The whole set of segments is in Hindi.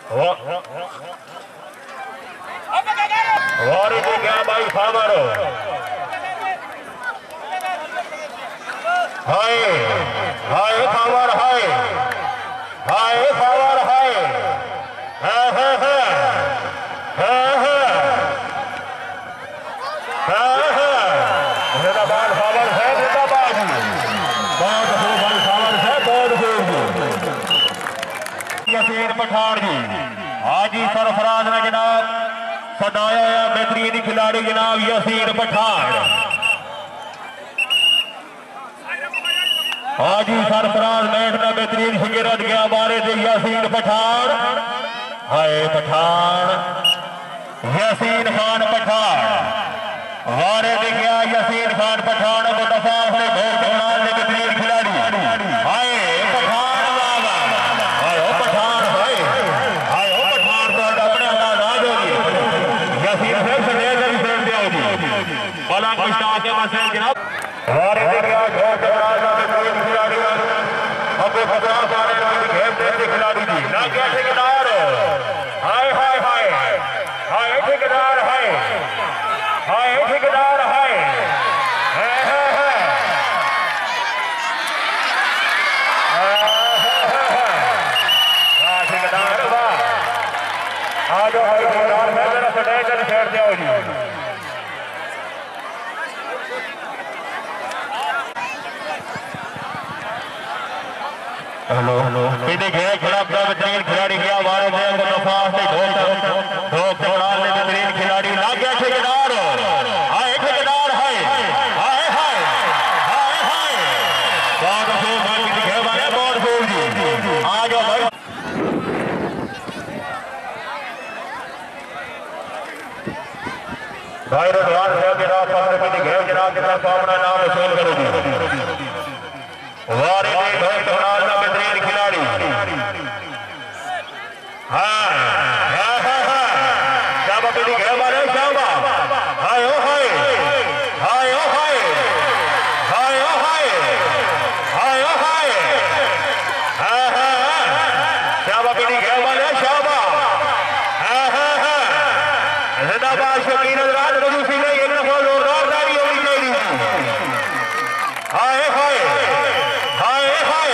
वारी को क्या भाई फावर हाय हाय फावर हाय हाय फावर हाय जिंदाबाद फावर है जिंदाबाद बहुत खूब फावर है बहुत खूब यसीन पठान जी हाजी सरफराज ने जनाब सदाया या बेहतरीन खिलाड़ी जनाब यसीन पठान हाजी सरफराज मैच में बेहतरीन शिगिरत गया बारे से यसीन पठान हाय पठान यसीन खान पठान वारे से गया यसीन खान पठान को दफा से बहुत बेहतरीन खिलाड़ी हाय पठान हाय पठान हाय हाय पठान तो अपने अंदाज आ जाओगी यसीन से बला कुश्ता के मसले जनाब वारे से गया बहुत बेहतरीन खिलाड़ी हमको खतरा सारे खेल देते खिलाड़ी जी ना क्या ठेकेदार हाय हाय हाय हाय ठेकेदार हाय हाय ठेकेदार हाय ठेकेदार वाह आ जाओ भाई ठेकेदार मैं जरा सदैव जन छेड़ जाओ जी हेलो हेलो देखिए खिलाफ बेहतरीन खिलाड़ी गया वारे से दफा से ढोक चौड़ाल में बेहतरीन खिलाड़ी ना गया ठेकेदार हाय ठेकेदार हाय हाय हाय हाय हाय बहुत खूब दिखे वाले बहुत खूब जी आ जाओ भाई भाई रजवान है कि रात अपने पिंड घेव जनाब के तरफ अपना नाम वसूल करोगी वारे में ढोक चौड़ाल में बेहतरीन खिलाड़ी हाँ शाबा पिंड घेव वाले शाबा हाय ओ हाय हाय ओ हाय हाय ओ हाय हाय ओ हाय शाबा पिंड घेव वाले शाबा जिंदाबाद शकीन राज रजू सिंह ने एक दफा जोरदार ताली होनी चाहिए हाय हाय हाय हाय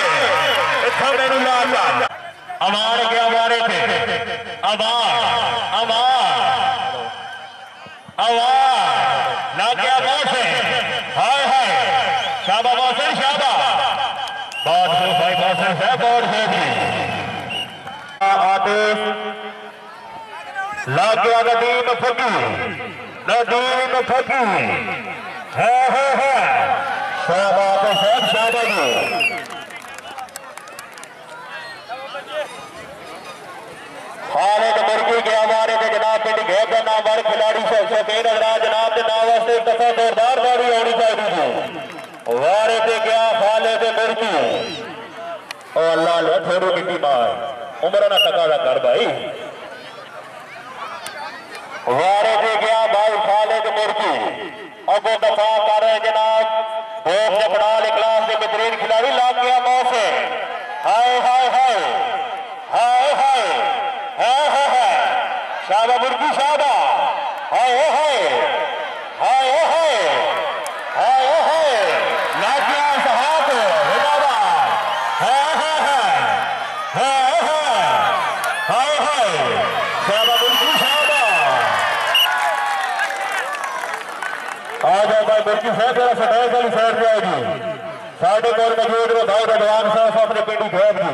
इतना मैंने लाता अमार के हमारे थे अमार अमार अमार ना क्या बॉस है हाय हाय शाबा बॉस है शाबा बहुत खूब भाई बॉस है बहुत खूब आतिश लग गया नदीम फकी है शाबाश साहब शाबाश खालिद मुर्गी के हमारे के जनाब पिंड घेव का नाम वाले खिलाड़ी शौकीन हजरात जनाब के नाम वास्ते एक दफा जोरदार बारी होनी चाहिए थी वारे से गया खालिद मुर्गी और अल्लाह ले थोड़ी मिट्टी मार उम्र ना टका कर भाई वारे से गया भाई खालिद मुर्गी अब दफा कर रहे जनाब भोग चपड़ाल क्लास के बेहतरीन खिलाड़ी लाग गया मौत से हाय हाय हाय हाय हाय हाय शाबा मुर्गी शाबा हाय हाय हाय हाय हाय हाय लाग गया सहाब जिंदाबाद हाय हाय हाय हाय हाय शाबा मुर्गी शाबा आ जाओ भाई मुर्गी साहब जरा सदैव वाली साइड पे आएगी साढ़े गोल मौजूद में भाई रजवान साहब अपने पिंडी घेव जी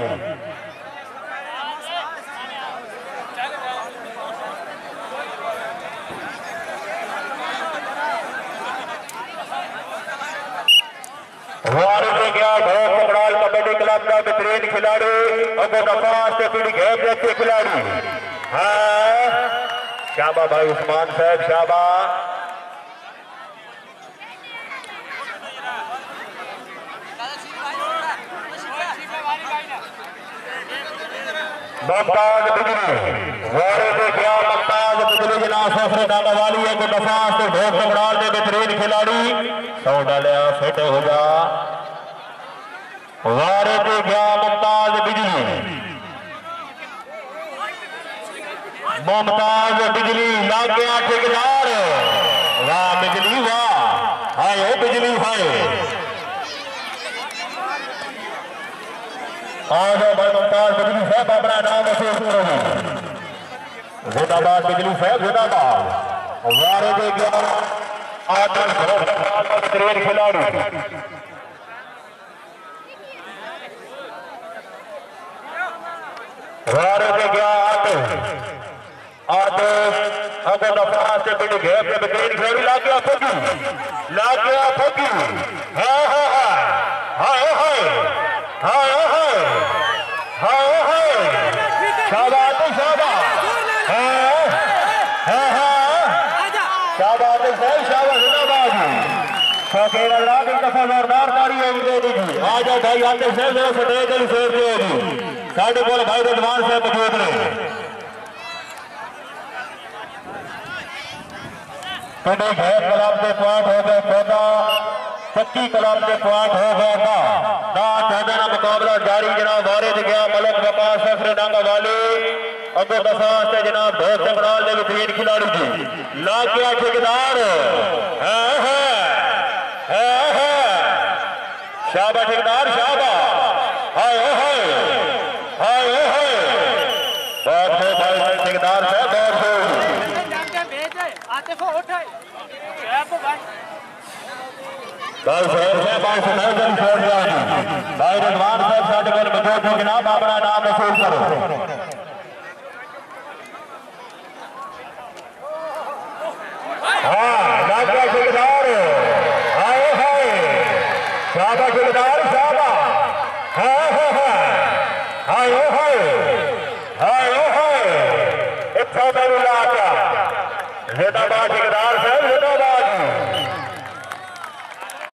वारे से गया ढोक पकड़ाल कबड्डी क्लब का बेहतरीन खिलाड़ी अब नफास के पिंडी घेव जैसे खिलाड़ी हाँ शाबा भाई उस्मान साहब शाबा मुमताज बिजली वारे से क्या मुमताज बिजली जनाब सफरे डाला वाली है को नफास से ढोक पकड़ाल में बेहतरीन खिलाड़ी 100 डालिया फिट हो जा वारे से क्या मुमताज बिजली मुमताज बिजली लाग गया ठेकेदार। वाह बिजली वाह, हाय ओ बिजली हाय। आज भाई मुमताज बिजली साहब अपना नाम मशहूर करो। जिंदाबाद बिजली साहब जिंदाबाद। वारे दे गया आदर बेहतरीन खिलाड़ी। वारे दे गया आदर अगर नफा से बिल्ड गए अपने बेहतरीन खिलाड़ी ला गया फोकी, ला गया फोकी। हाँ हाँ हाँ हाय हाय हाय हाय हाय हाय शाबाश शाबाश शाबाश शाबाश जिंदाबाद। शौकीन अल्लाह की दफा जोरदार ताड़ी होगी दे दीजिए। आ जाओ भाई आते साहब जरा सटेज वाली शेर दे होगी साढ़े को भाई रिजवान साहब मौजूद ने। पिंडी घेर क्लब के पॉइंट हो गए 14, चक्की क्लब के पॉइंट हो गए ना 14 का मुकाबला जारी जनाब। वारे गया मलक वकार सफर डांगा वाले अगो दफा से जनाब भोग संगराल के बेहतरीन खिलाड़ी जी ला गया ठेकेदार। शाबाश ठेकेदार शाबाश। हाय हाय हाय हाय बहुत हो भाई ठेकेदार है बहुत हो। भाई शहर से भाई सुनाई जन छोड़ जाएगी भाई रिजवान साहब साढ़े को मौजूद हो जनाब अपना नाम मशहूर करो। हाँ लागा ठेकेदार हाय हाय शाबाश ठेकेदार शाबाश। हाँ हाँ हाँ हाय हाय हाय हाय इतना जिंदाबाद ठेकेदार से